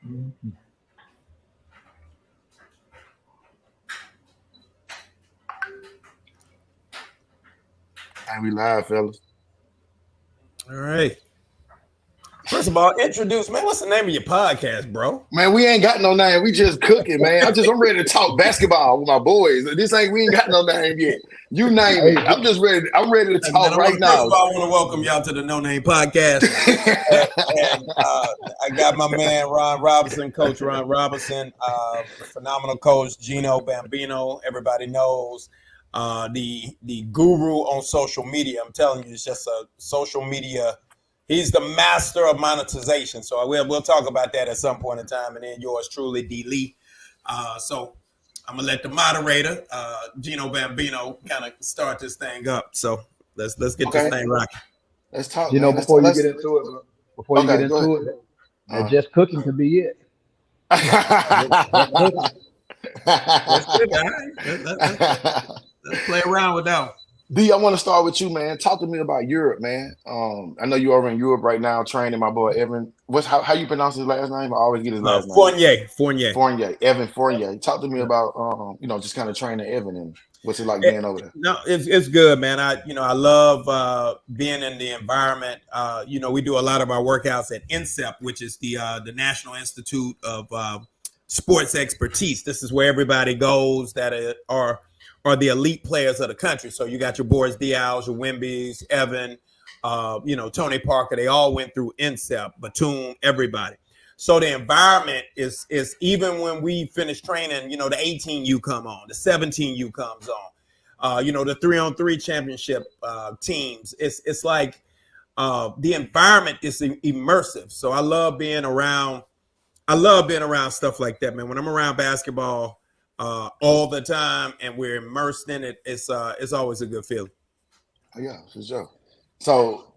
And we live, fellas. All right. First of all, introduce, man. What's the name of your podcast, bro? Man, we ain't got no name. We just cooking, man. I'm ready to talk basketball with my boys. We ain't got no name yet. You name it. I'm just ready. I'm ready to talk right now. First of all, I want to welcome y'all to the No Name Podcast. I got my man Ron Robinson, Coach Ron Robinson, phenomenal coach Gino Bambino. Everybody knows the guru on social media. I'm telling you, it's just a social media. He's the master of monetization. So we'll talk about that at some point in time. And then yours truly, D. Lee. So I'm going to let the moderator, Gino Bambino, kind of start this thing up. So let's get this thing rocking. Let's talk. You know, before you get into it, just cooking could be it. Let's play around with that one. D, I want to start with you, man. Talk to me about Europe, man. I know you're over in Europe right now training my boy Evan. How you pronounce his last name? I always get his last name. Fournier. Evan Fournier. Talk to me about just kind of training Evan and what's it like being over there. No, it's good, man. I love being in the environment. We do a lot of our workouts at INSEP, which is the National Institute of Sports Expertise. This is where everybody goes that are the elite players of the country. So you got your Boris Diaw, your Wemby's, Evan, Tony Parker. They all went through INSEP, Batum, everybody. So the environment is even when we finish training, the 18U come on, the 17U comes on, the 3-on-3 championship teams. It's like the environment is immersive. So I love being around stuff like that, man. When I'm around basketball, all the time, and we're immersed in it. It's always a good feeling. Oh, yeah, for sure. So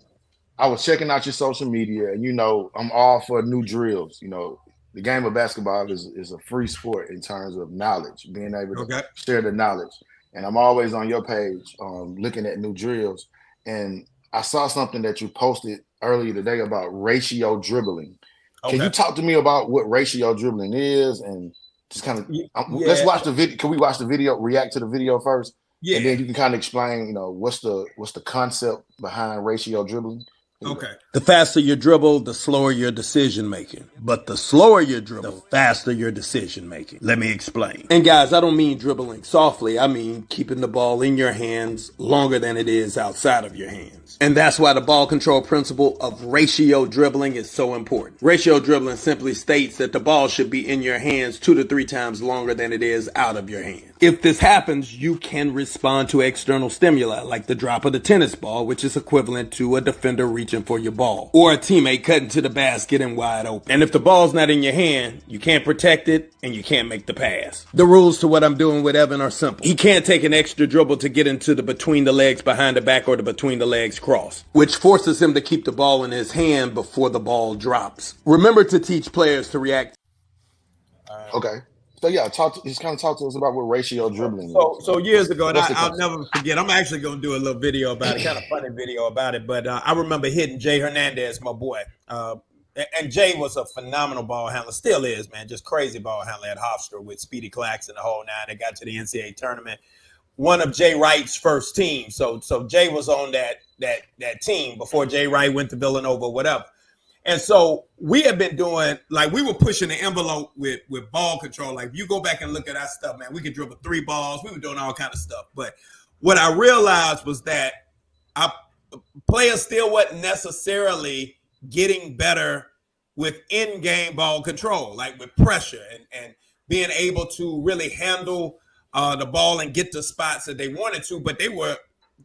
I was checking out your social media, and I'm all for new drills. The game of basketball is a free sport in terms of knowledge, being able to share the knowledge. And I'm always on your page, looking at new drills. And I saw something that you posted earlier today about ratio dribbling. Okay. Can you talk to me about what ratio dribbling is and just kind of let's watch the video. Can we watch the video? React to the video first, and then you can kind of explain, what's the concept behind ratio dribbling. Okay. The faster you dribble, the slower your decision making. But the slower you dribble, the faster your decision making. Let me explain. And guys, I don't mean dribbling softly. I mean keeping the ball in your hands longer than it is outside of your hands. And that's why the ball control principle of ratio dribbling is so important. Ratio dribbling simply states that the ball should be in your hands 2 to 3 times longer than it is out of your hands. If this happens, you can respond to external stimuli like the drop of the tennis ball, which is equivalent to a defender reaching for your ball, or a teammate cutting to the basket and wide open. And if the ball's not in your hand, you can't protect it and you can't make the pass. The rules to what I'm doing with Evan are simple. He can't take an extra dribble to get into the between the legs behind the back or the between the legs cross, which forces him to keep the ball in his hand before the ball drops. Remember to teach players to react. Okay. So yeah, talk to us about what ratio dribbling is. So years ago, and I'll never forget. I'm actually going to do a little video about it, kind of funny video about it. But I remember hitting Jay Hernandez, my boy, and Jay was a phenomenal ball handler, still is, man, just crazy ball handler at Hofstra with Speedy Clax and the whole nine. They got to the NCAA tournament, one of Jay Wright's first team. So Jay was on that team before Jay Wright went to Villanova, whatever. And so we have been doing, we were pushing the envelope with ball control. Like, if you go back and look at our stuff, man, we could dribble 3 balls. We were doing all kind of stuff. But what I realized was that our players still wasn't necessarily getting better with in-game ball control, like with pressure and being able to really handle the ball and get to spots that they wanted to. But they were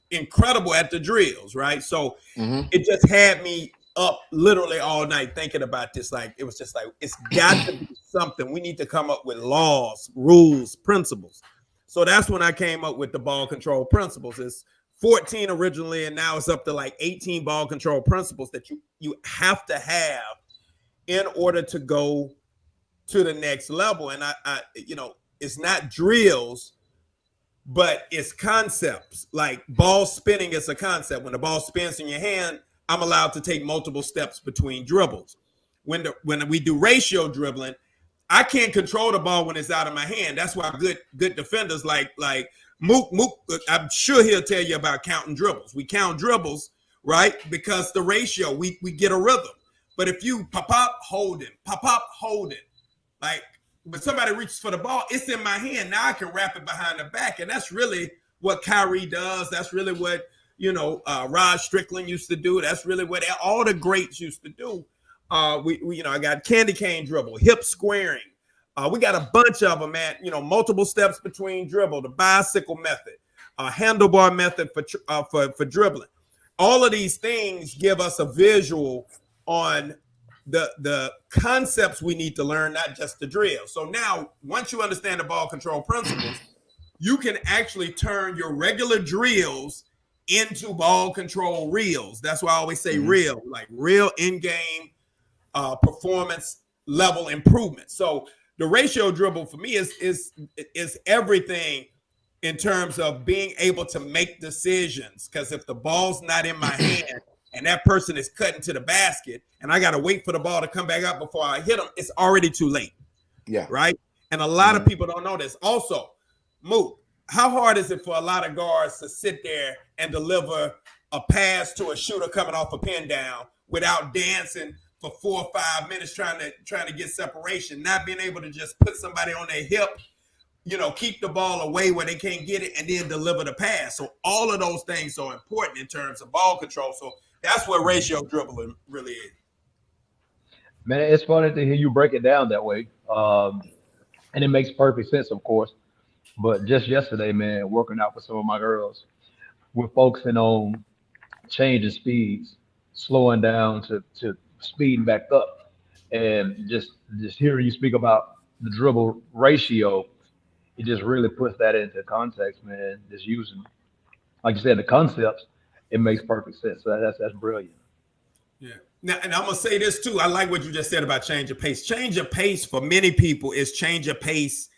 incredible at the drills, right? So it just had me up literally all night thinking about this. It was just like, it's got to be something. We need to come up with laws, rules, principles. So that's when I came up with the ball control principles. It's 14 originally, and now it's up to 18 ball control principles that you have to have in order to go to the next level. And I it's not drills, but it's concepts. Like ball spinning is a concept. When the ball spins in your hand, I'm allowed to take multiple steps between dribbles. when we do ratio dribbling, I can't control the ball when it's out of my hand. That's why good defenders like Mook, I'm sure he'll tell you about counting dribbles. We count dribbles, right? Because the ratio, we get a rhythm. But if you pop up, hold it, like when somebody reaches for the ball, it's in my hand. Now I can wrap it behind the back. And that's really what Kyrie does. That's really what, Rod Strickland used to do. That's really what all the greats used to do. We I got candy cane dribble, hip squaring. We got a bunch of them, man. Multiple steps between dribble, the bicycle method, handlebar method for dribbling. All of these things give us a visual on the concepts we need to learn, not just the drill. So now, once you understand the ball control principles, you can actually turn your regular drills into ball control reels. That's why I always say real, like real in-game performance level improvement. So the ratio dribble for me is everything in terms of being able to make decisions. Because if the ball's not in my hand and that person is cutting to the basket and I got to wait for the ball to come back up before I hit them, it's already too late. Yeah. Right. And a lot of people don't know this. Also, Mook, how hard is it for a lot of guards to sit there and deliver a pass to a shooter coming off a pin down without dancing for 4 or 5 minutes trying to get separation, not being able to just put somebody on their hip, keep the ball away where they can't get it and then deliver the pass. So all of those things are important in terms of ball control. So that's what ratio dribbling really is. Man, it's funny to hear you break it down that way. And it makes perfect sense, of course. But just yesterday, man, working out with some of my girls, we're focusing on changing speeds, slowing down to speeding back up. And just hearing you speak about the dribble ratio, it just really puts that into context, man. Just using, like you said, the concepts, it makes perfect sense. So that's brilliant. Yeah. Now, and I'm gonna say this too. I like what you just said about change of pace. Change of pace for many people is change of pace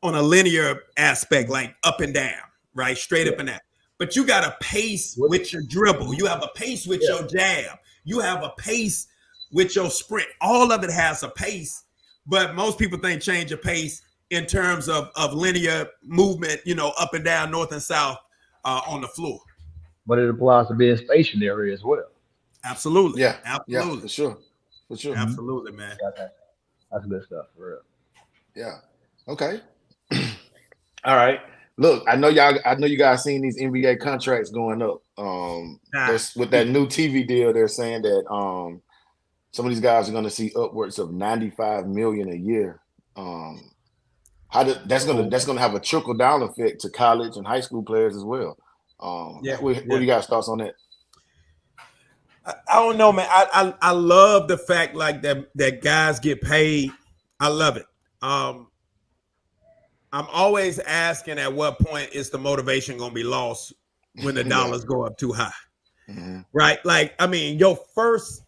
on a linear aspect, like up and down, right? Straight up and down. But you got a pace with your dribble. You have a pace with your jab. You have a pace with your sprint. All of it has a pace, but most people think change of pace in terms of linear movement, up and down, north and south on the floor. But it applies to being stationary as well. Absolutely. Yeah. Absolutely. Yeah, for sure. Absolutely, man. That's good stuff, for real. Yeah. Okay. All right. Look, I know you guys seen these NBA contracts going up. With that new TV deal, they're saying that some of these guys are going to see upwards of $95 million a year. That's going to have a trickle down effect to college and high school players as well. What do you guys thoughts on that? I don't know, man. I love the fact like that guys get paid. I love it. I'm always asking at what point is the motivation going to be lost when the dollars go up too high, right? Like, I mean, your first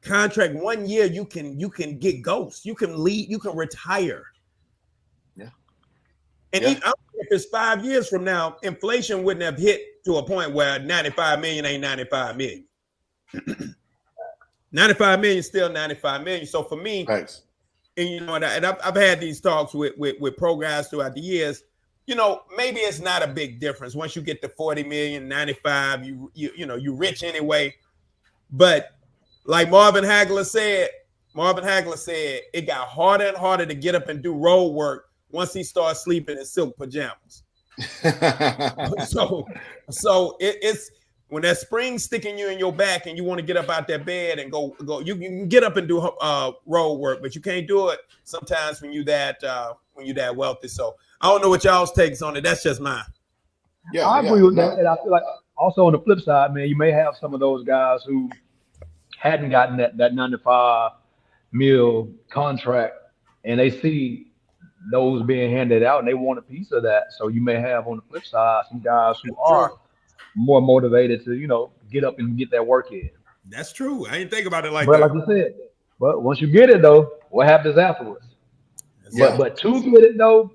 contract 1 year, you can get ghosts, you can leave, you can retire. Yeah. And if it's 5 years from now, inflation wouldn't have hit to a point where 95 million ain't 95 million. 95 million is still 95 million. So for me, thanks. And I've had these talks with pro guys throughout the years. Maybe it's not a big difference once you get to 40 million, 95. You rich anyway. But like Marvin Hagler said, it got harder and harder to get up and do road work once he started sleeping in silk pajamas. so it's when that spring's sticking you in your back and you want to get up out that bed and go, you can get up and do road work, but you can't do it sometimes when you that wealthy. So I don't know what y'all's takes on it. That's just mine. Yeah, I agree with that. And I feel like also on the flip side, man, you may have some of those guys who hadn't gotten that 95 mil contract and they see those being handed out and they want a piece of that. So you may have on the flip side some guys who are more motivated to, get up and get that work in. That's true. I didn't think about it like that. But like you said, but once you get it though, what happens afterwards? But to get it though,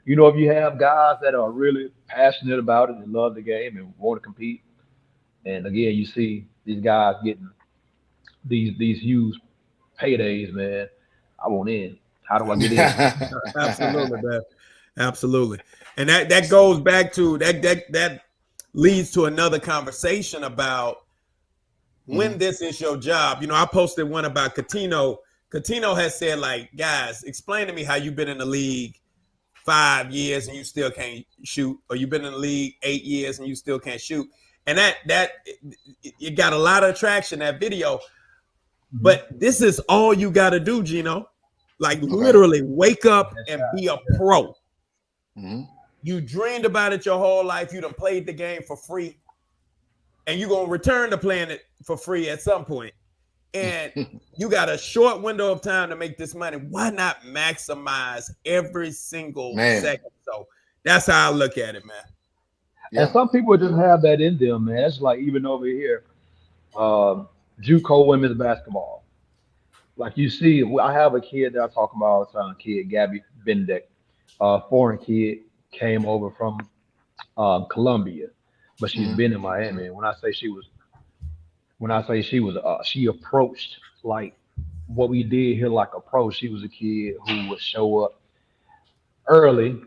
if you have guys that are really passionate about it and love the game and want to compete, and again, you see these guys getting these huge paydays, man. I want in. How do I get in? Absolutely, man. Absolutely. And that goes back to that leads to another conversation about when this is your job. I posted one about Coutinho. Coutinho has said, like, guys, explain to me how you've been in the league 5 years and you still can't shoot, or you've been in the league 8 years and you still can't shoot. And that it got a lot of traction, that video. But this is all you got to do, Gino. Like, literally wake up and be a pro. You dreamed about it your whole life. You done played the game for free. And you're going to return to playing it for free at some point. And you got a short window of time to make this money. Why not maximize every single second? So that's how I look at it, man. Yeah. And some people just have that in them, man. It's like even over here, JUCO women's basketball. Like you see, I have a kid that I talk about all the time, kid Gabby Benedict, foreign kid, came over from Colombia, but she's been in Miami. When I say she was, she approached like what we did here like a pro. She was a kid who would show up early,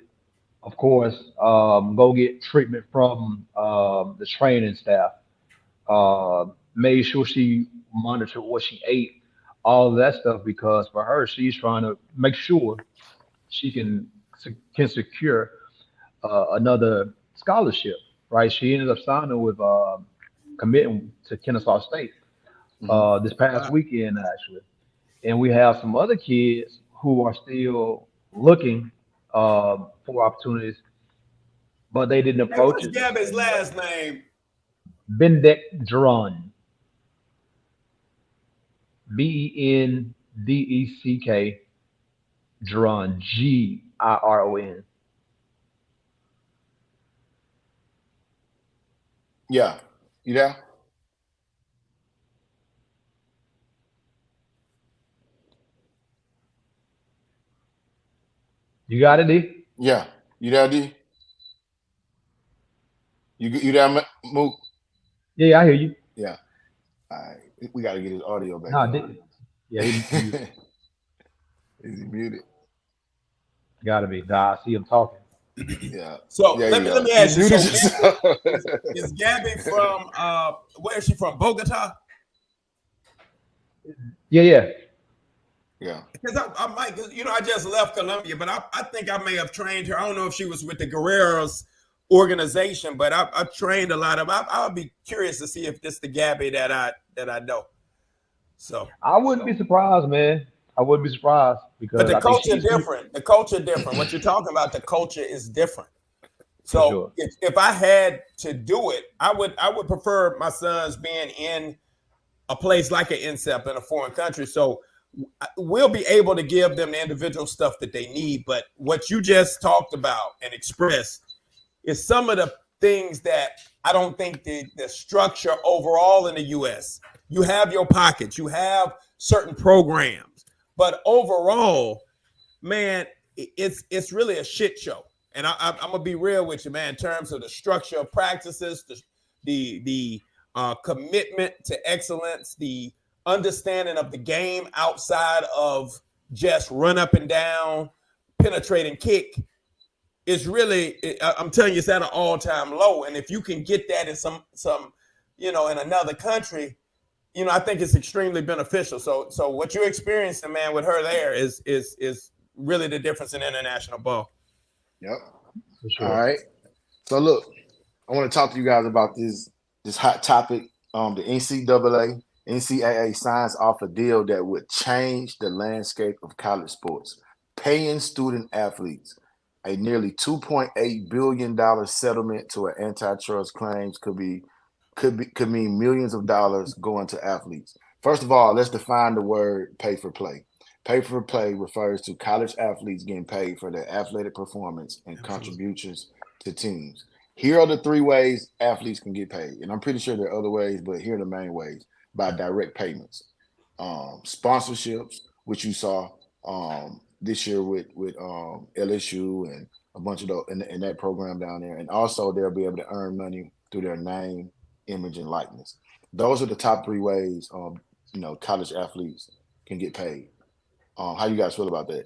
of course, go get treatment from the training staff, made sure she monitored what she ate, all of that stuff, because for her, she's trying to make sure she can secure another scholarship, right? She ended up signing with committing to Kennesaw State this past weekend, actually. And we have some other kids who are still looking for opportunities, but they didn't approach it. What's Gabby's last name? Bendeck Dron. Bendeck Dron. Giron. Yeah. You there? You got it, D? Yeah. You there, D? You there, Mook? Yeah, I hear you. Yeah. All right. We got to get his audio back. Yeah, he's Is he muted? Gotta be. I see him talking. Yeah. So yeah, let me ask you. So is Gabby from where is she from? Bogota? Yeah. Because I might, I just left Colombia, but I think I may have trained her. I don't know if she was with the Guerreros organization, but I trained a lot of. I would be curious to see if this is the Gabby that I know. So I wouldn't be surprised, man. I wouldn't be surprised because the culture different. The culture different. What you're talking about, the culture is different. So if I had to do it, I would prefer my sons being in a place like an INSEP in a foreign country. So we'll be able to give them the individual stuff that they need. But what you just talked about and expressed is some of the things that I don't think the structure overall in the U.S. You have your pockets, you have certain programs, but overall, man, it's really a shit show. And I'm gonna be real with you, man. In terms of the structure of practices, the commitment to excellence, the understanding of the game outside of just run up and down, penetrate and kick, is really, I'm telling you, it's at an all-time low. And if you can get that in some in another country, I think it's extremely beneficial. So what you're experiencing, man, with her there is really the difference in international ball. Yep. For sure. All right. So look, I want to talk to you guys about this hot topic. The NCAA signs off a deal that would change the landscape of college sports, paying student athletes a nearly $2.8 billion settlement to an antitrust claims could mean millions of dollars going to athletes. First of all, let's define the word pay for play. Pay for play refers to college athletes getting paid for their athletic performance and contributions to teams. Here are the 3 ways athletes can get paid. And I'm pretty sure there are other ways, but here are the main ways: by direct payments, sponsorships, which you saw this year with LSU and a bunch of those in that program down there. And also they'll be able to earn money through their name, image, and likeness. Those are the top 3 ways college athletes can get paid. How you guys feel about that?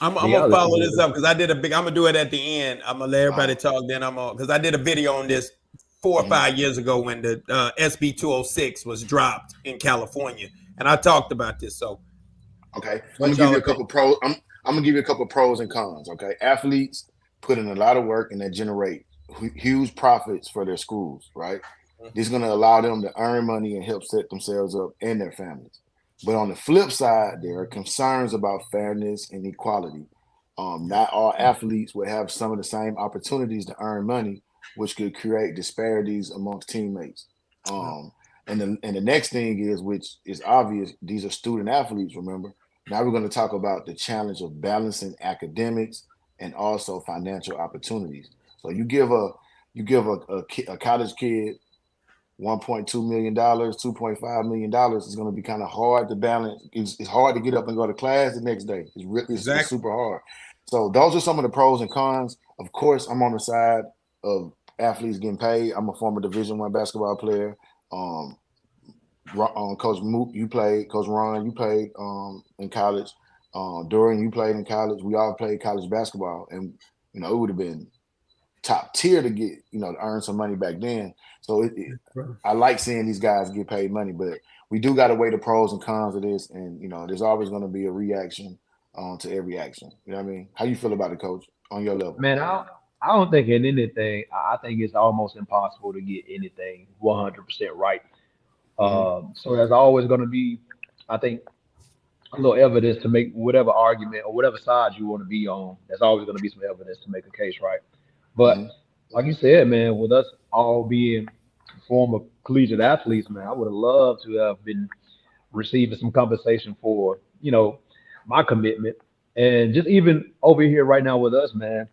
I'm gonna follow this up because I did I'm gonna do it at the end. I'm gonna let everybody talk. Then because I did a video on this 4 or 5 years ago when the SB 206 was dropped in California, and I talked about this. So, okay, I'm gonna give you a couple pros. I'm gonna give you a couple pros and cons. Okay, athletes put in a lot of work and they generate huge profits for their schools. Right, this is gonna allow them to earn money and help set themselves up and their families. But on the flip side, there are concerns about fairness and equality. Not all athletes will have some of the same opportunities to earn money, which could create disparities amongst teammates. And the next thing is, which is obvious, these are student athletes, remember. Now we're going to talk about the challenge of balancing academics and also financial opportunities. So you give a college kid $1.2 million, $2.5 million is going to be kind of hard to balance. It's hard to get up and go to class the next day. It's super hard. So those are some of the pros and cons. Of course, I'm on the side of athletes getting paid. I'm a former Division I basketball player. Coach Mook, you played. Coach Ron, you played in college. Dorian, you played in college. We all played college basketball, and it would have been top tier to get to earn some money back then. So I like seeing these guys get paid money, but we do got to weigh the pros and cons of this, and there's always going to be a reaction to every action. You know what I mean? How you feel about it, Coach, on your level? Man, I don't think in anything. I think it's almost impossible to get anything 100% right. So there's always going to be, I think, a little evidence to make whatever argument or whatever side you want to be on. There's always going to be some evidence to make a case right. But like you said, man, with us all being former collegiate athletes, man, I would have loved to have been receiving some compensation for, my commitment. And just even over here right now with us, man,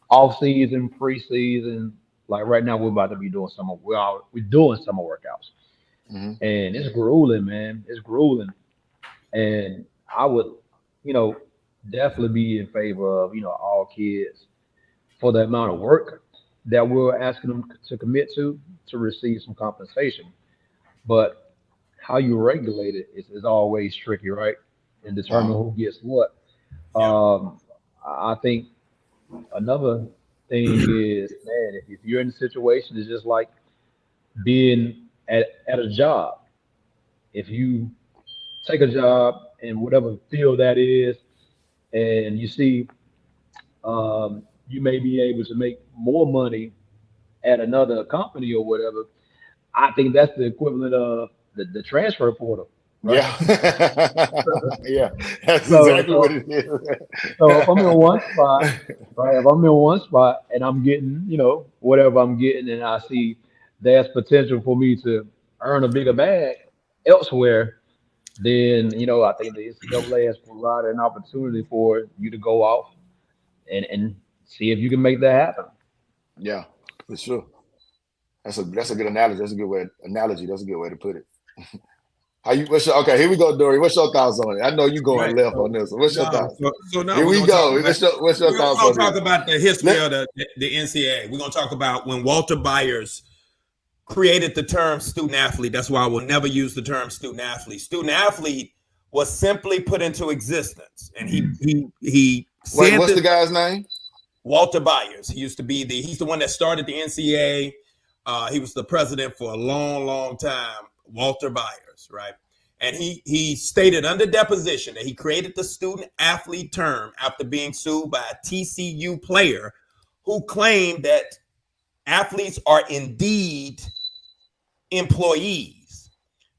off season, preseason, like right now we're about to be doing we're doing summer workouts. And it's grueling, man. It's grueling. And I would, definitely be in favor of, all kids for the amount of work that we're asking them to commit to receive some compensation. But how you regulate it is always tricky, right? And determine who gets what. I think another thing is, man, if you're in a situation, it's just like being at a job. If you take a job in whatever field that is, and you see you may be able to make more money at another company or whatever, I think that's the equivalent of the transfer portal. Right? Yeah, that's exactly what it is. So if I'm in one spot, right? If I'm in one spot and I'm getting, whatever I'm getting, and I see there's potential for me to earn a bigger bag elsewhere, then I think the NCAA has provided an opportunity for you to go off and see if you can make that happen. Yeah, for sure. That's a good analogy. That's a good way. That's a good way to put it. Okay, here we go, Dory. What's your thoughts on it? I know you going left on this. What's your thoughts? So now here we go. What's your thoughts on it? We're going to talk about the history of the NCAA. We're going to talk about when Walter Byers created the term student athlete. That's why I will never use the term student athlete. Student athlete was simply put into existence, and he said, what's the guy's name? Walter Byers. He's the one that started the NCAA. He was the president for a long, long time. Walter Byers, right? And he stated under deposition that he created the student athlete term after being sued by a TCU player who claimed that athletes are indeed employees.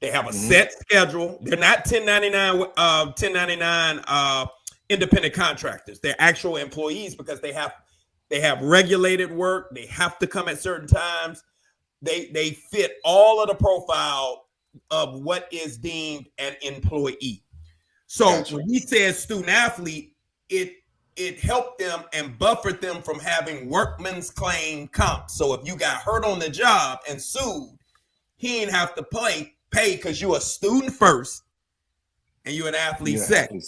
They have a set schedule. They're not 1099 independent contractors. They're actual employees because they have regulated work. They have to come at certain times. They fit all of the profile of what is deemed an employee. So when he says student athlete, it helped them and buffered them from having workman's claim comp. So if you got hurt on the job and sued, he didn't have to pay because you're a student first and you're an athlete second.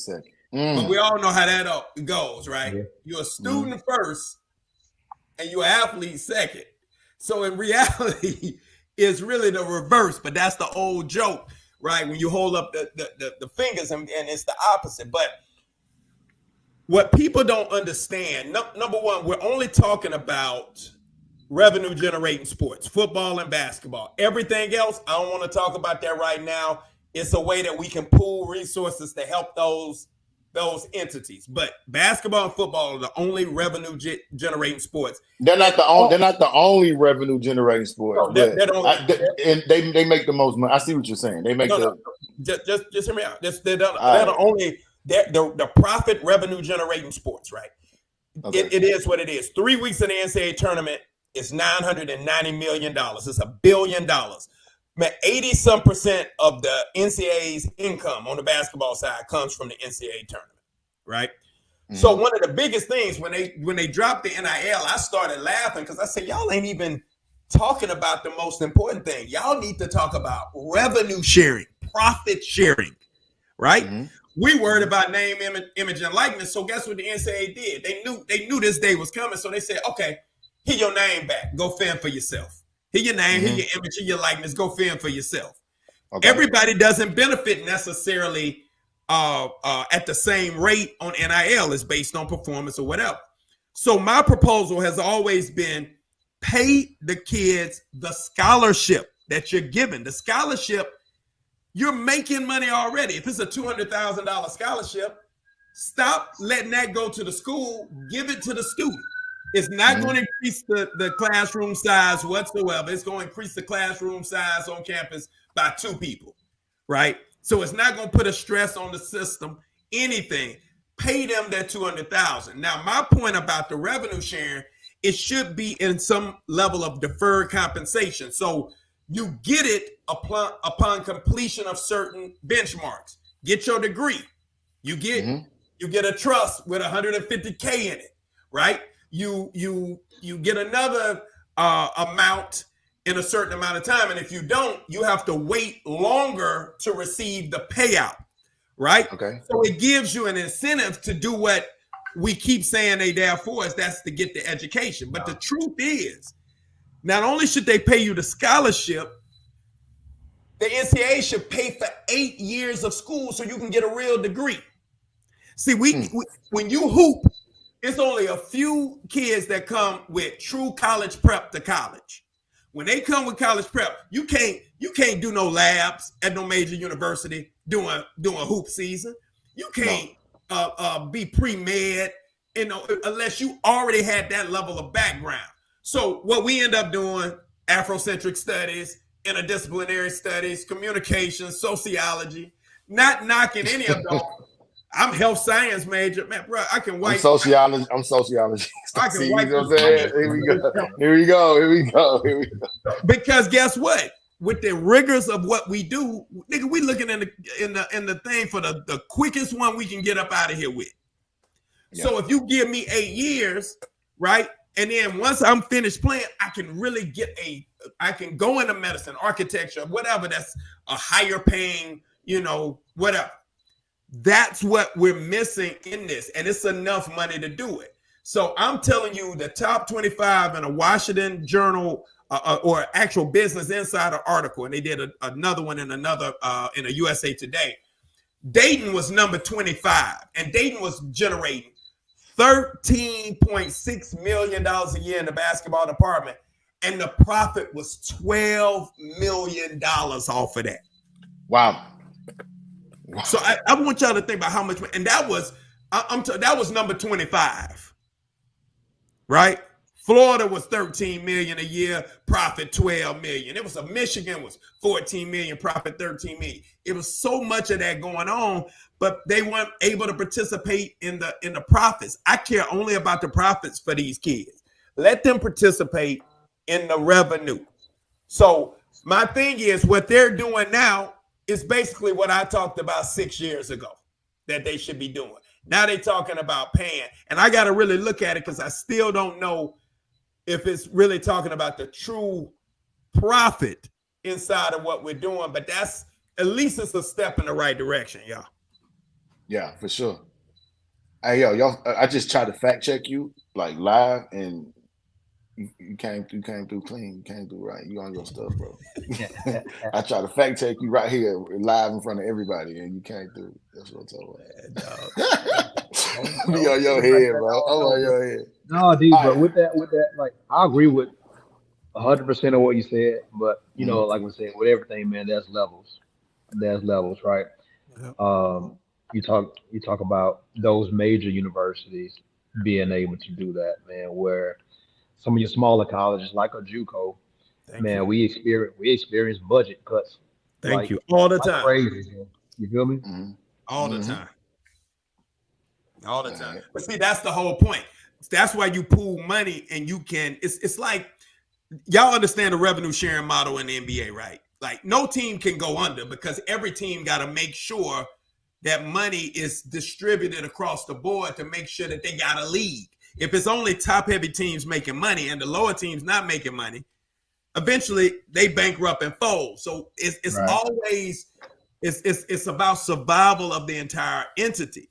But we all know how that goes, right? Yeah. You're a student first and you're an athlete second. So in reality, it's really the reverse, but that's the old joke, right? When you hold up the fingers and it's the opposite. But what people don't understand, number one, we're only talking about revenue generating sports, football and basketball. Everything else, I don't want to talk about that right now. It's a way that we can pool resources to help those entities. But basketball and football are the only revenue generating sports. They're not the only revenue generating sport. No, and they make the most money. I see what you're saying. They make just hear me out. They're the only the profit revenue generating sports, right? Okay. It is what it is. 3 weeks in the NCAA tournament is $990 million. It's $1 billion. Man, 80% of the NCAA's income on the basketball side comes from the NCAA tournament, right? Mm-hmm. So one of the biggest things when they dropped the NIL, I started laughing because I said, y'all ain't even talking about the most important thing. Y'all need to talk about revenue sharing, profit sharing, right? Mm-hmm. We worried about name, image, and likeness. So guess what the NCAA did? They knew this day was coming. So they said, okay, here your name back. Go fend for yourself. Here your name, here your image, here your likeness. Go fend for yourself. Okay. Everybody doesn't benefit necessarily at the same rate on NIL. It's based on performance or whatever. So my proposal has always been pay the kids the scholarship that you're given. The scholarship, you're making money already. If it's a $200,000 scholarship, stop letting that go to the school. Give it to the student. It's not going to increase the classroom size whatsoever. It's going to increase the classroom size on campus by 2 people, right? So it's not going to put a stress on the system, anything. Pay them that $200,000. Now, my point about the revenue sharing, it should be in some level of deferred compensation. So you get it upon completion of certain benchmarks. Get your degree. You get a trust with $150K in it, right? You get another amount in a certain amount of time. And if you don't, you have to wait longer to receive the payout, right? Okay. So it gives you an incentive to do what we keep saying they there for us. That's to get the education. But the truth is, not only should they pay you the scholarship, the NCAA should pay for 8 years of school so you can get a real degree. See, when you hoop, it's only a few kids that come with true college prep to college. When they come with college prep, you can't do no labs at no major university doing hoop season. You can't be pre-med, unless you already had that level of background. So what we end up doing, Afrocentric studies, interdisciplinary studies, communication, sociology, not knocking any of those. I'm health science major, man, bro. I can wipe. I'm sociology. I can wipe. Here we go. Because guess what? With the rigors of what we do, nigga, we looking in the thing for the quickest one we can get up out of here with. Yeah. So if you give me 8 years, right, and then once I'm finished playing, I can really I can go into medicine, architecture, whatever. That's a higher paying, whatever. That's what we're missing in this, and it's enough money to do it. So I'm telling you, the top 25 in a Washington Journal or actual Business Insider article, and they did another one in in a USA Today. Dayton was number 25, and Dayton was generating $13.6 million a year in the basketball department, and the profit was $12 million off of that. Wow. So I want y'all to think about how much, and that was that was number 25, right? Florida was 13 million a year, profit 12 million. It was Michigan was 14 million, profit 13 million. It was so much of that going on, but they weren't able to participate in the profits. I care only about the profits for these kids. Let them participate in the revenue. So my thing is, what they're doing now is basically what I talked about 6 years ago that they should be doing. Now they're talking about paying. And I got to really look at it because I still don't know if it's really talking about the true profit inside of what we're doing. But that's, at least it's a step in the right direction, y'all. Yeah, for sure. Hey, y'all, I just tried to fact check you like live, and you came through clean. You came through right. You on your stuff, bro. I try to fact check you right here, live in front of everybody, and you came through. That's what I'm talking about. Be on your head, bro. I'm on your head. No, D, All but right. with that, like I agree with 100% of what you said. But you know, Mhm. like we said, with everything, man, there's levels. There's levels, right? Yep. You talk about those major universities being able to do that, man. Where some of your smaller colleges, like a JUCO, Thank you. man, we experience budget cuts Thank like you. All the like time. crazy. Man. You feel me? Mhm. All the Mhm. time. All the All time. right. But see, that's the whole point. That's why you pool money and you can. It's like y'all understand the revenue sharing model in the NBA, right? Like no team can go under because every team got to make sure that money is distributed across the board to make sure that they got a league. If it's only top heavy teams making money and the lower teams not making money, eventually they bankrupt and fold. So it's Right. always it's about survival of the entire entity.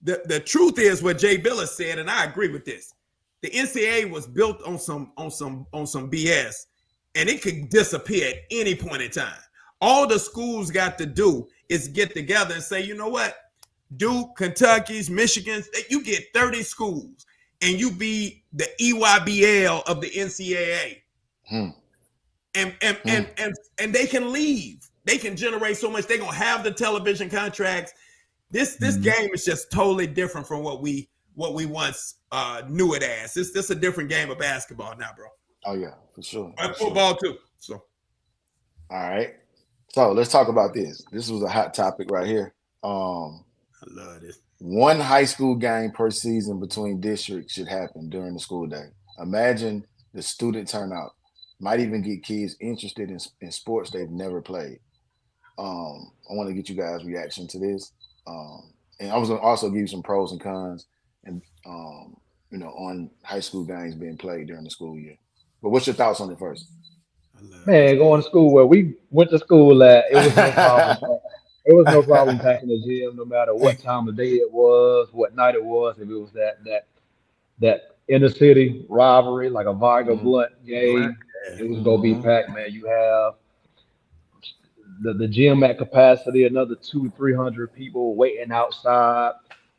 The truth is what Jay Billis said, and I agree with this. The NCAA was built on some BS, and it could disappear at any point in time. All the schools got to do is get together and say, you know what, Duke, Kentucky's, Michigan's, you get 30 schools, and you be the EYBL of the NCAA, Hmm. Hmm. and they can leave. They can generate so much. They're gonna have the television contracts. This Mhm. game is just totally different from what we once knew it as. This a different game of basketball now, bro. Oh yeah, for sure, And for sure. football too. So All right. So let's talk about this. This was a hot topic right here. I love this. One high school game per season between districts should happen during the school day. Imagine the student turnout. Might even get kids interested in sports they've never played. I want to get you guys' reaction to this. And I was going to also give you some pros and cons and on high school games being played during the school year. But what's your thoughts on it first? I love this. Man, going to school where we went to school at, it was no problem. It was no problem packing the gym, no matter what time of day it was, what night it was. If it was that inner city rivalry, like a Viger Mhm. Blunt Right. game, Yeah. it was gonna be Mhm. packed, man. You have the gym at capacity, another 200-300 people waiting outside,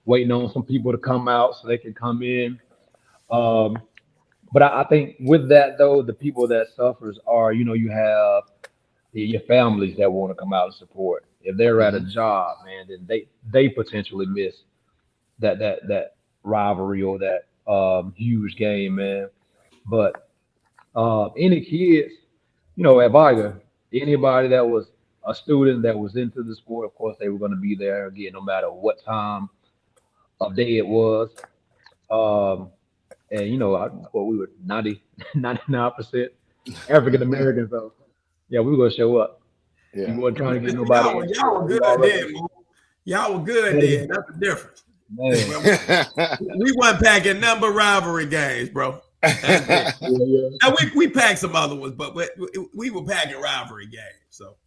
waiting on some people to come out so they can come in. Um, but I think with that though, the people that suffers are, you have your families that want to come out and support. If they're at a Mhm. job, man, then they potentially miss that rivalry or that huge game, man. But any kids, at Viga, anybody that was a student that was into the sport, of course, they were going to be there again, no matter what time of day it was. Um, and we were 99% African Americans, so yeah, we were gonna show up. We Yeah. weren't trying to get y'all, nobody were- in y'all trouble. were We good already, then, Mo. Y'all were good then. man, That's the difference. man, Well, we weren't packing number rivalry games, bro. That's it. yeah, yeah. Now we packed some other ones, but we were packing rivalry games. So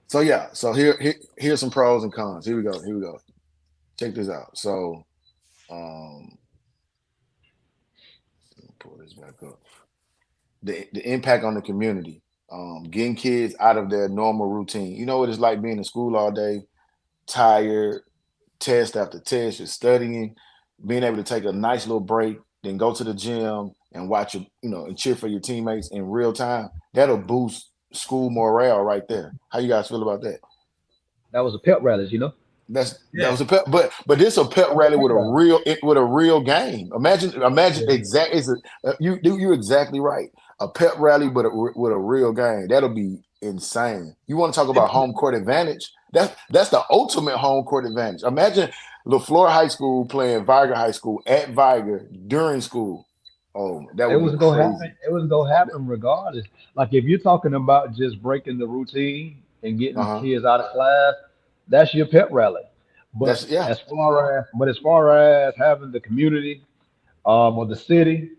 So yeah, so here's some pros and cons. Here we go. Here we go. Check this out. So um let me pull this back up. The impact on the community. Getting kids out of their normal routine. You know what it's like being in school all day, tired, test after test, you're studying, being able to take a nice little break, then go to the gym and watch and cheer for your teammates in real time. That'll boost school morale right there. How you guys feel about that? That was a pep rallies. That yeah, was a pep, but this a pep That was rally a pep with a rally. real game. Imagine Yeah. exact. You're exactly right. A pep rally, but with a real game. That'll be insane. You want to talk about home court advantage? That's the ultimate home court advantage. Imagine LaFleur High School playing Viger High School at Viger during school. Oh, that It would be was gonna crazy. happen. It was gonna happen regardless. Like if you're talking about just breaking the routine and Uh getting huh. kids out of class, that's your pep rally. That's But yeah. as far as having the community or the city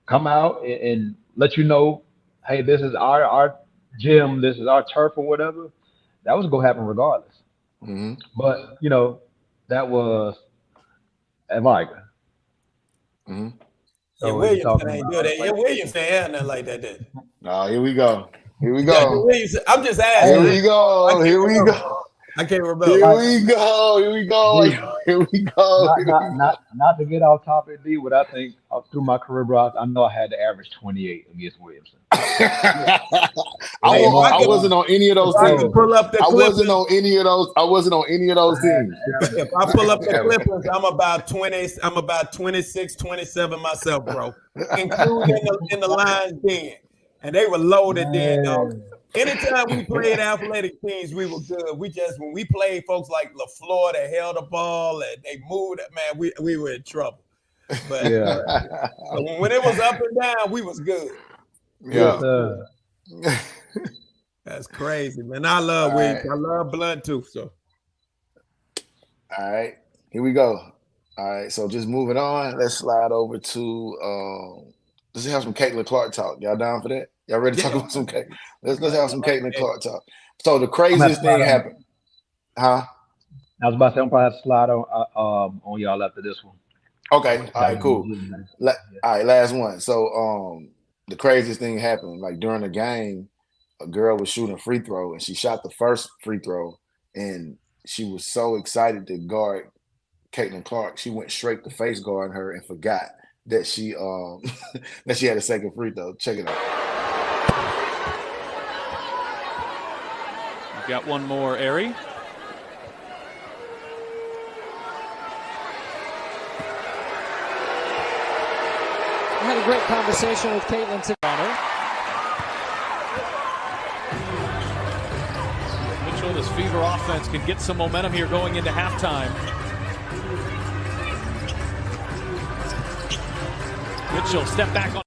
come out and let you know, hey, this is our gym, this is our turf or whatever, that was gonna happen regardless. Hmm. But that was at Viga. Hmm. Yeah, So Williamson ain't do that. Yeah, Williamson ain't nothing like that. Did. Oh, here we go. Here we Yeah, go. Williamson, I'm just asking. Here we go. Here we go. I can't remember. Here we go. Here we go. Here we go. Not to get off topic, D. What I think through my career, bro, I know I had to average 28 against Williamson. I wasn't on any of those teams. Pull up the I Clippers. wasn't on any of those. I wasn't on any of those teams. If I pull up the Clippers, I'm about 20. I'm about 26, 27 myself, bro, including in the Lions den, and they were loaded then, dog. Anytime we played athletic teams, we were good. When we played folks like LaFleur that held the ball and they moved, man, we were in trouble. But when it was up and down, we was good. Yeah. That's crazy, man. I love Williams. I love Blunt too. So. All right. Here we go. All right. So just moving on. Let's slide over to let's have some Caitlin Clark talk. Y'all down for that? Y'all ready to talk about some Caitlin? Let's have some Caitlin Clark talk. So the craziest thing happened. Huh? I was about to say I'm probably have to slide on y'all after this one. Okay. All right, cool. All right, last one. So the craziest thing happened, like during the game, a girl was shooting a free throw and she shot the first free throw and she was so excited to guard Caitlin Clark, she went straight to face guard her and forgot that she that she had a second free throw. Check it out. We've got one more, Ari. I had a great conversation with Caitlin today. Mitchell, this fever offense can get some momentum here going into halftime. Mitchell, step back on.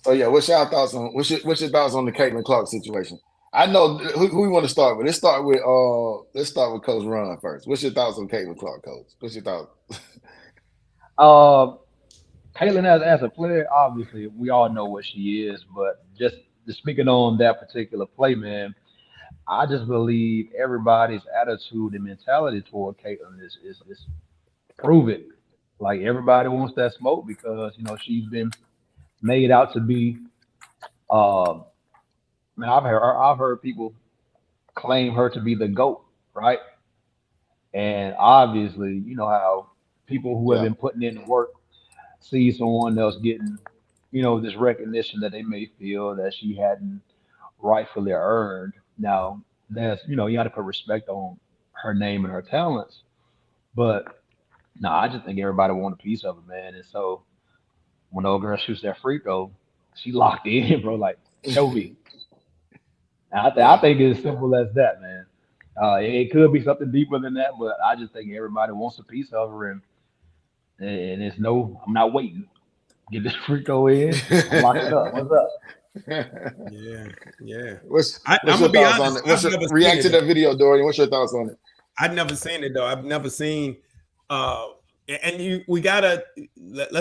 Oh yeah, what's your thoughts on the Caitlin Clark situation? I know who we want to start with. Let's start with Coach Ron first. What's your thoughts on Caitlin Clark, Coach? What's your thoughts? Caitlin as a player, obviously we all know what she is, but just speaking on that particular play, man, I just believe everybody's attitude and mentality toward Caitlin is prove it. Like everybody wants that smoke because she's been made out to be. Man, I've heard people claim her to be the GOAT, right? And obviously, you know how people who have been putting in the work see someone else getting, this recognition that they may feel that she hadn't rightfully earned. Now, that's you got to put respect on her name and her talents, but no, I just think everybody want a piece of it, man. And so when the old girl shoots that free throw, she locked in, bro. Like, show me. I think it's as simple as that, man. It could be something deeper than that, but I just think everybody wants a piece of her, and it's I'm not waiting. Get this free throw in, lock it up. What's up? Yeah. I'm gonna be honest. React to that video, Dorian. What's your thoughts on it? I've never seen it though. I've never seen. Let's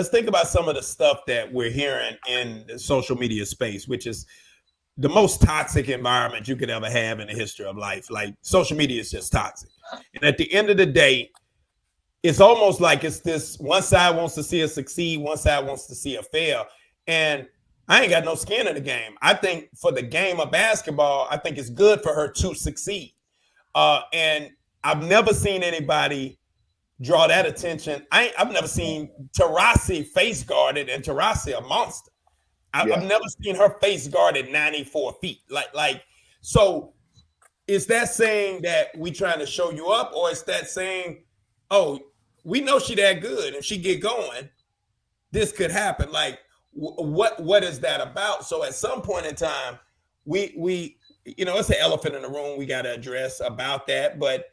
think about some of the stuff that we're hearing in the social media space, which is the most toxic environment you could ever have in the history of life. Like social media is just toxic. And at the end of the day, it's almost like it's this one side wants to see us succeed, one side wants to see us fail. And I ain't got no skin in the game. I think for the game of basketball, I think it's good for her to succeed. And I've never seen anybody draw that attention. I've never seen Taurasi face guarded, and Taurasi a monster. I've never seen her face guarded 94 feet. So is that saying that we trying to show you up, or is that saying, oh, we know she that good. If she get going, this could happen. Like, what is that about? So at some point in time, we it's an elephant in the room we got to address about that. But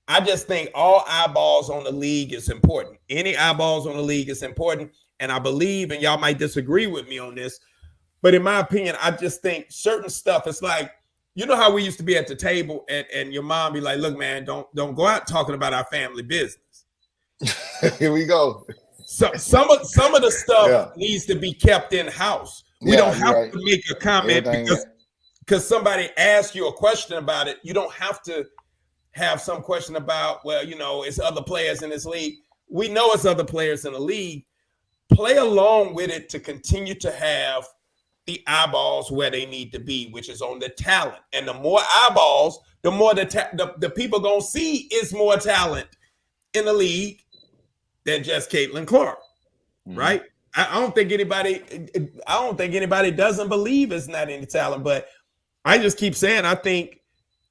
I just think all eyeballs on the league is important. Any eyeballs on the league is important. And I believe, and y'all might disagree with me on this, but in my opinion, I just think certain stuff, it's like, you know how we used to be at the table and your mom be like, look, man, don't go out talking about our family business. Here we go. So some of the stuff needs to be kept in house. We don't have to make a comment because somebody asked you a question about it. You don't have to have some question about, well, it's other players in this league. we know it's other players in the league. Play along with it to continue to have the eyeballs where they need to be, which is on the talent. And the more eyeballs, the more the people gonna see is more talent in the league than just Caitlin Clark, right? I don't think anybody doesn't believe it's not any talent, but I just keep saying I think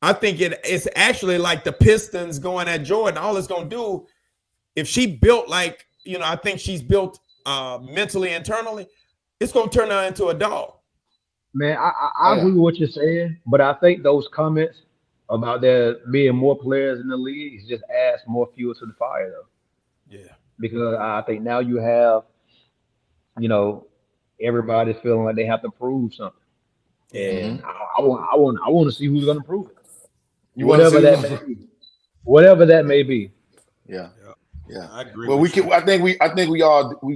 it's actually like the Pistons going at Jordan. All it's gonna do, if she built like, I think she's built mentally, internally, it's gonna turn her into a dog. Man, I agree with what you're saying, but I think those comments about there being more players in the league is just adds more fuel to the fire, though. Yeah. Because I think now you have, everybody's feeling like they have to prove something, and I want to see who's going to prove it. Whatever that may be. Yeah. I agree. Well, I think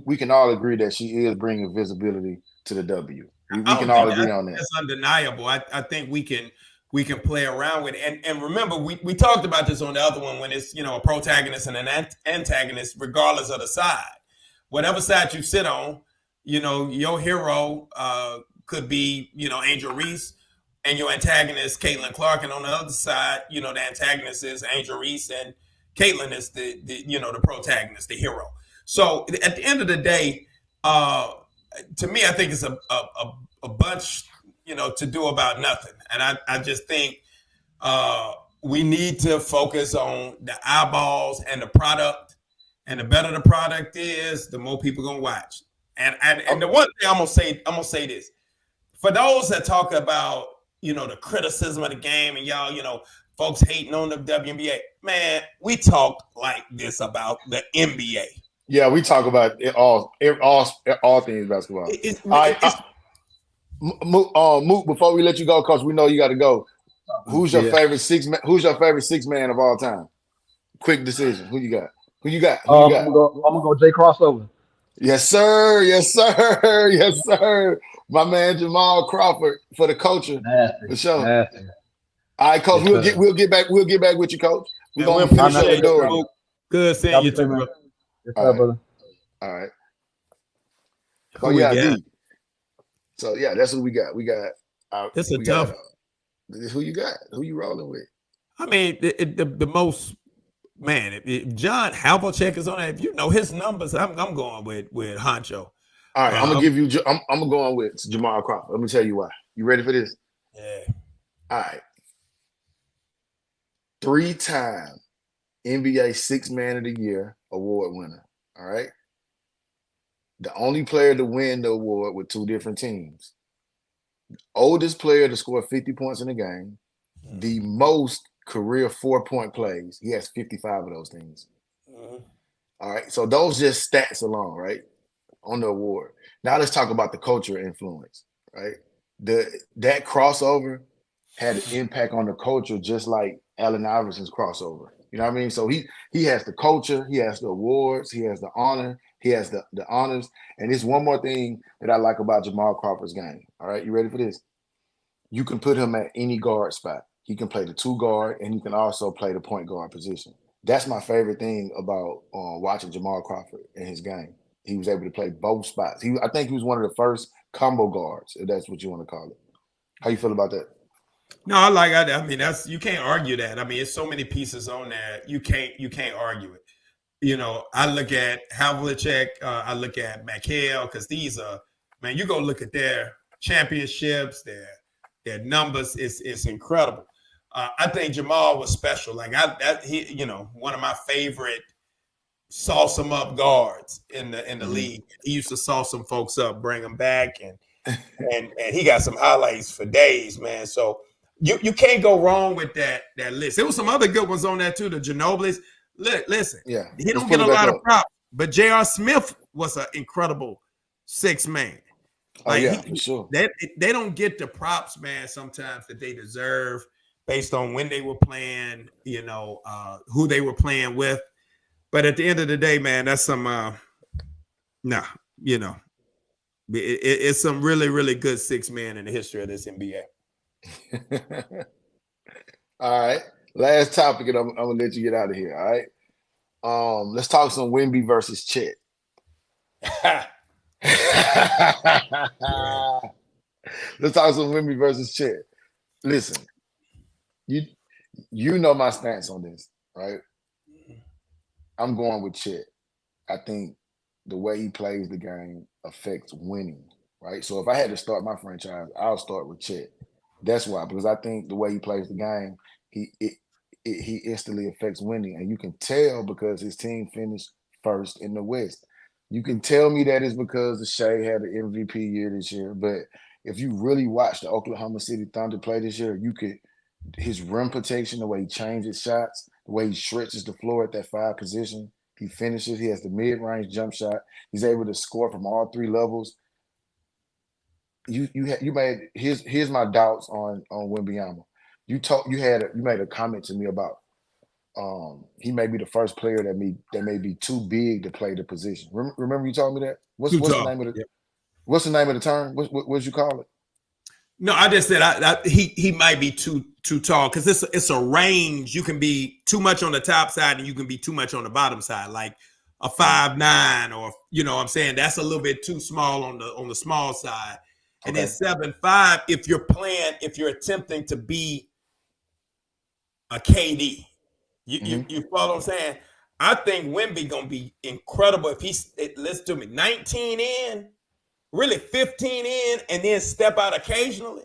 we can all agree that she is bringing visibility to the W. We can all agree on that. That's undeniable. I think we can play around with it. And remember, we talked about this on the other one when it's, a protagonist and an antagonist, regardless of the side. Whatever side you sit on, your hero could be, Angel Reese, and your antagonist, Caitlin Clark. And on the other side, the antagonist is Angel Reese, and Caitlin is the protagonist, the hero. So at the end of the day, to me, I think it's a bunch, to do about nothing. And I just think we need to focus on the eyeballs and the product. And the better the product is, the more people gonna watch. And the one thing I'm gonna say this. For those that talk about, the criticism of the game and y'all, folks hating on the WNBA, man, we talk like this about the NBA. Yeah, we talk about it all things basketball. Mook, before we let you go, Coach, we know you got to go. Who's your favorite six man of all time? Quick decision. Who you got? I'm gonna go Jay Crossover. Yes, sir. Yes, sir. Yes, sir. My man Jamal Crawford for the culture. For sure. Nasty. All right, Coach. We'll get back with you, Coach. We're gonna finish up the door. Good seeing you too, bro. Yes, sir, brother. All right. So that's what we got. We got. It's a tough. Who you got? Who you rolling with? I mean, the most, man. If John Havlicek is on it, if you know his numbers, I'm going with Honcho. All right, I'm gonna give you. I'm going with Jamal Crawford. Let me tell you why. You ready for this? Yeah. All right. 3-time NBA Sixth Man of the Year award winner. All right. The only player to win the award with two different teams. Oldest player to score 50 points in a game. The most career 4-point plays. He has 55 of those things. All right. So those just stats alone, right? On the award. Now let's talk about the culture influence, right? That crossover had an impact on the culture just like Allen Iverson's crossover. You know what I mean? So he has the culture, he has the awards, he has the honor, he has the honors. And there's one more thing that I like about Jamal Crawford's game. All right, you ready for this? You can put him at any guard spot. He can play the 2 guard, and he can also play the point guard position. That's my favorite thing about watching Jamal Crawford in his game. He was able to play both spots. I think he was one of the first combo guards, if that's what you want to call it. How you feel about that? No, I like it. I mean, you can't argue that. I mean, it's so many pieces on there. You can't argue it. I look at Havlicek, I look at McHale, because these are, man, you go look at their championships, their numbers, it's incredible. I think Jamal was special. Like he, one of my favorite sauce them up guards in the league. He used to sauce some folks up, bring them back, and he got some highlights for days, man. So you can't go wrong with that list. There was some other good ones on there too. The Ginobilis. Listen, he don't get a lot of props, but J.R. Smith was an incredible 6 man. Like, for sure. They don't get the props, man, sometimes that they deserve based on when they were playing, who they were playing with. But at the end of the day, man, that's some it's some really, really good 6 men in the history of this NBA. All right. Last topic, and I'm gonna let you get out of here. All right. Let's talk some Wemby versus Chet. Let's talk some Wemby versus Chet. Listen, you know my stance on this, right? I'm going with Chet. I think the way he plays the game affects winning, right? So if I had to start my franchise, I'll start with Chet. That's why, because I think the way he plays the game, he instantly affects winning, and you can tell because his team finished first in the West. You can tell me that is because the Shea had an MVP year this year, but if you really watch the Oklahoma City Thunder play this year, his rim protection, the way he changes shots, the way he stretches the floor at that 5 position, he finishes. He has the mid-range jump shot. He's able to score from all 3 levels. You made here's my doubts on Wembanyama. You made a comment to me about he may be the first player that may be too big to play the position. Remember you told me that? What's the name of the What's the name of the term? What'd you call it? No, I just said he might be too tall because it's a range. You can be too much on the top side and you can be too much on the bottom side, like a 5'9", or I'm saying that's a little bit too small on the small side. And then 7'5", if you're attempting to be a KD, you follow what I'm saying? I think Wemby gonna be incredible if listen to me, 19 in. Really 15 in and then step out occasionally.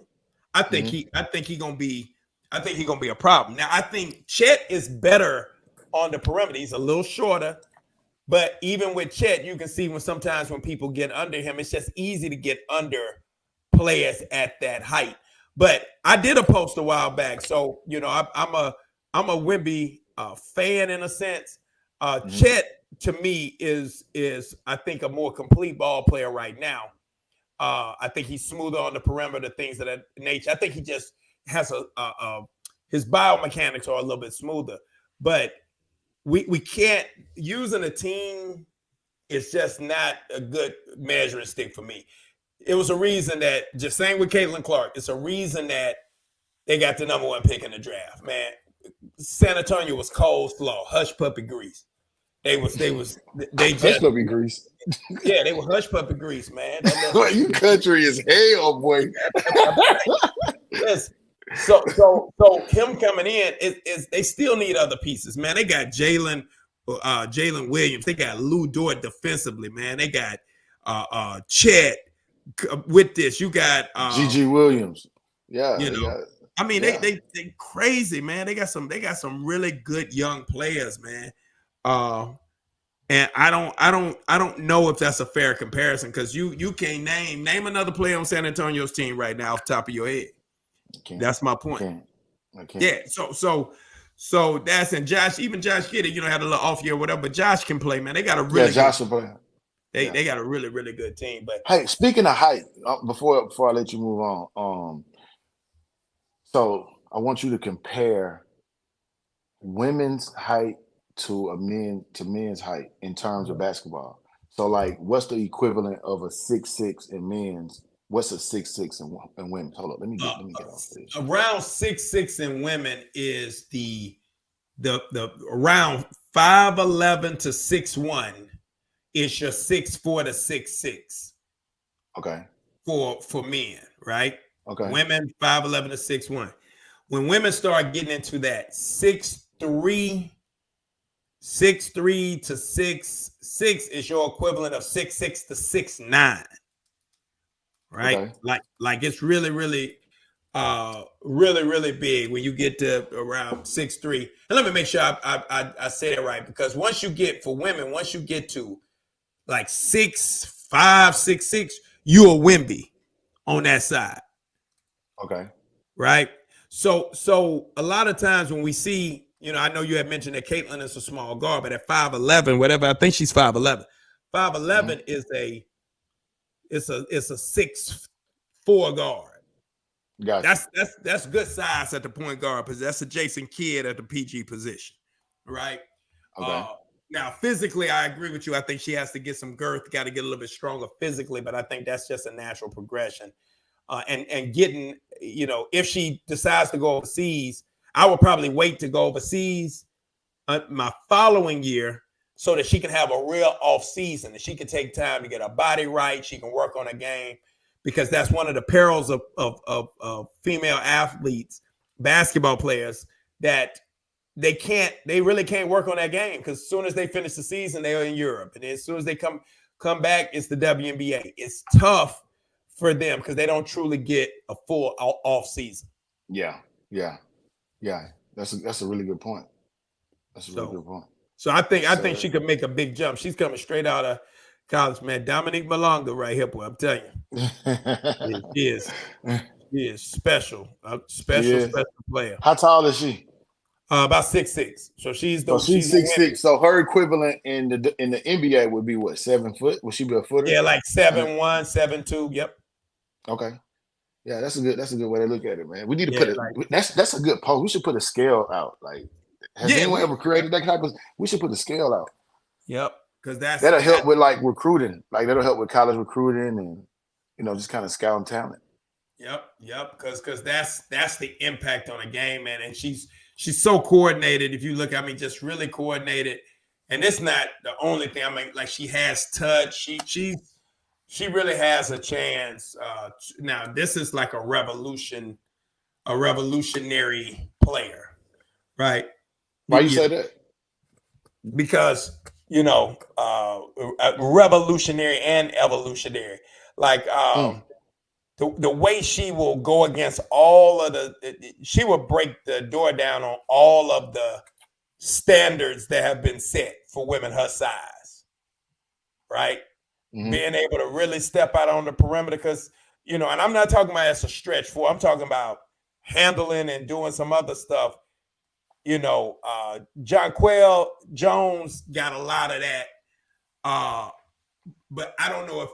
I think he gonna be a problem. Now I think Chet is better on the perimeter. He's a little shorter, but even with Chet, you can see sometimes when people get under him, it's just easy to get under players at that height. But I did a post a while back, so I'm a Wemby fan in a sense. Chet to me is I think a more complete ball player right now. I think he's smoother on the perimeter, things of that nature. I think he just has his biomechanics are a little bit smoother. But we can't, using a team, it's just not a good measuring stick for me. It was a reason that, just same with Caitlin Clark, it's a reason that they got the number 1 pick in the draft, man. San Antonio was coleslaw, hush puppy grease. They just hush puppy grease. Yeah, they were hush puppy grease, man. You country as hell, boy. Yes. So him coming in is they still need other pieces, man. They got Jalen Williams. They got Lou Dort defensively, man. They got Chet with this. You got G.G. Williams. Yeah, I mean, they crazy, man. They got some really good young players, man. And I don't know if that's a fair comparison because you can't name another player on San Antonio's team right now off the top of your head. That's my point. I can't. Yeah. So that's, and Josh, even Josh Giddey, had a little off year or whatever, but Josh can play, man. They got a really Josh will play. They got a really, really good team. But hey, speaking of height, before I let you move on, so I want you to compare women's height to men's height in terms of basketball. So, like, what's the equivalent of a 6'6" in men's? What's a 6'6" in women? Hold up, let me get off this. Around 6'6" in women is the around 5'11" to 6'1" is your 6'4" to 6'6". Okay. For men, right? Okay. Women 5'11" to 6'1". When women start getting into that 6'3" to 6'6" is your equivalent of 6'6" to 6'9", right? Okay. Like it's really, really, really, really big when you get to around 6'3". And let me make sure I say it right, because once you get to like 6'5", 6'6", you a Wemby on that side. Okay. Right. So a lot of times when we see, I know you had mentioned that Caitlin is a small guard, but at 5'11", whatever, I think she's 5'11". 5'11" is a 6'4" guard. Gotcha. That's good size at the point guard position. That's a Jason Kidd at the PG position, right? Okay. Now, physically, I agree with you. I think she has to get some girth, got to get a little bit stronger physically, but I think that's just a natural progression. And getting, if she decides to go overseas, I would probably wait to go overseas my following year so that she can have a real off season and she can take time to get her body right. She can work on a game, because that's one of the perils of female athletes, basketball players, that they really can't work on that game, because as soon as they finish the season, they're in Europe. And as soon as they come back, it's the WNBA. It's tough for them because they don't truly get a full off season. Yeah. That's a really good point. That's a really good point. So I think she could make a big jump. She's coming straight out of college, man. Dominique Malonga right here, boy. I'm telling you. She is special. A special player. How tall is she? About 6'6". So she's 6'6". So her equivalent in the NBA would be what, 7 foot? Would she be a footer? Yeah, like 7'1", 7'2". Yep. Okay. Yeah, that's a good way to look at it, man. We need to put that's a good post. We should put a scale out. Like, has anyone ever created that type of? We should put a scale out. Yep, because that'll help with like recruiting. Like that'll help with college recruiting and just kind of scouting talent. Yep. Because that's the impact on a game, man. And she's so coordinated. If you look, I mean, just really coordinated. And it's not the only thing. I mean, like, she has touch. She really has a chance. Now, this is like a revolutionary player, right? Why you say that? Because, revolutionary and evolutionary. Like, the way she will go against all of she will break the door down on all of the standards that have been set for women her size, right? Mm-hmm. Being able to really step out on the perimeter, because, and I'm not talking about as a stretch four. I'm talking about handling and doing some other stuff. Jonquel Jones got a lot of that. But I don't know if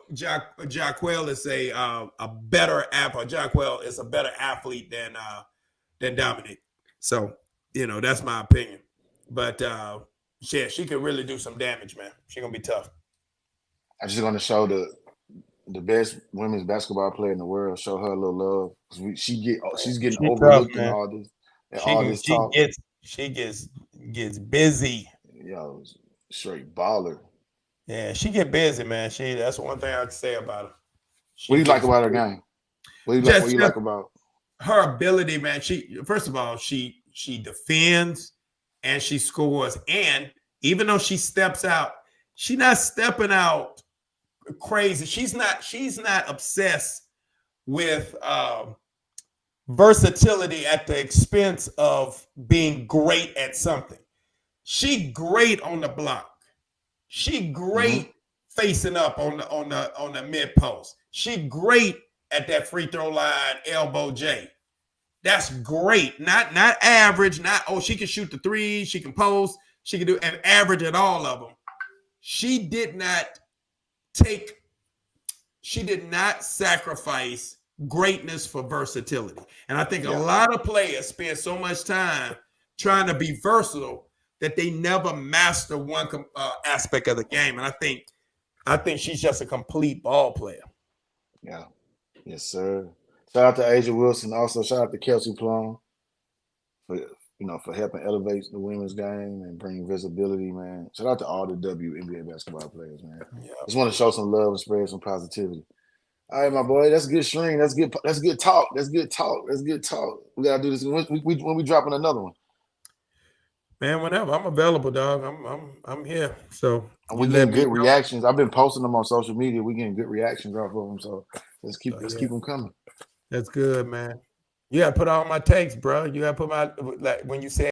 Jonquel is a better athlete. Jonquel is a better athlete than Dominique. So, that's my opinion. But she could really do some damage, man. She's gonna be tough. I'm just gonna show the best women's basketball player in the world. Show her a little love. She's getting overlooked in all this. She gets busy. Yo, straight baller. Yeah, she get busy, man. That's one thing I can say about her. What do you like about her game? What do you like about her ability, man? First of all, she defends and she scores. And even though she steps out, she's not stepping out crazy. She's not obsessed with versatility at the expense of being great at something. She great on the block. She great facing up on the mid post. She great at that free throw line, elbow J. That's great. Not average. She can shoot the three. She can post. She can do an average at all of them. She did not sacrifice greatness for versatility. And I think a lot of players spend so much time trying to be versatile that they never master one aspect of the game. And I think she's just a complete ball player. Yeah. Yes, sir. Shout out to Asia Wilson. Also, shout out to Kelsey Plum for helping elevate the women's game and bring visibility, man. Shout out to all the WNBA basketball players, man. Yeah. Just want to show some love and spread some positivity. All right, my boy. That's good stream. That's good talk. We gotta do this when we dropping another one. Man, whenever I'm available, dog. I'm here. So we getting good reactions. I've been posting them on social media. We getting good reactions off of them. So let's keep them coming. That's good, man. You gotta put all my takes, bro. You gotta put when you say